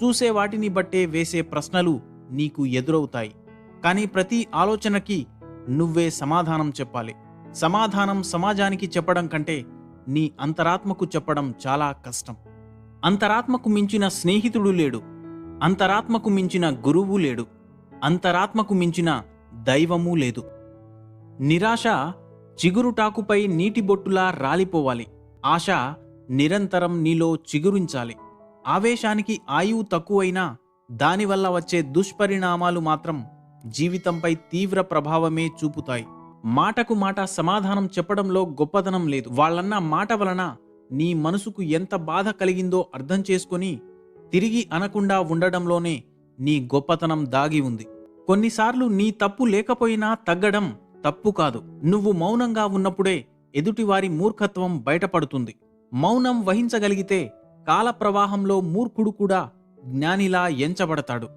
చూసే వాటిని బట్టే వేసే ప్రశ్నలు నీకు ఎదురవుతాయి. కానీ ప్రతి ఆలోచనకి నువ్వే సమాధానం చెప్పాలి. సమాధానం సమాజానికి చెప్పడం కంటే నీ అంతరాత్మకు చెప్పడం చాలా కష్టం. అంతరాత్మకు మించిన స్నేహితుడు లేడు. అంతరాత్మకు మించిన గురువు లేడు. అంతరాత్మకు మించిన దైవమూ లేదు. నిరాశ చిగురుటాకుపై నీటి బొట్టులా రాలిపోవాలి. ఆశ నిరంతరం నీలో చిగురించాలి. ఆవేశానికి ఆయువు తక్కువైనా దానివల్ల వచ్చే దుష్పరిణామాలు మాత్రం జీవితంపై తీవ్ర ప్రభావమే చూపుతాయి. మాటకు మాట సమాధానం చెప్పడంలో గొప్పతనం లేదు. వాళ్ళన్న మాట వలన నీ మనసుకు ఎంత బాధ కలిగిందో అర్థం చేసుకొని తిరిగి అనకుండా ఉండడంలోనే నీ గొప్పతనం దాగి ఉంది. కొన్నిసార్లు నీ తప్పు లేకపోయినా తగ్గడం తప్పు కాదు. నువ్వు మౌనంగా ఉన్నప్పుడే ఎదుటివారి మూర్ఖత్వం బయటపడుతుంది. మౌనం వహించగలిగితే కాల ప్రవాహంలో మూర్ఖుడు కూడా జ్ఞానిలా ఎంచబడతాడు.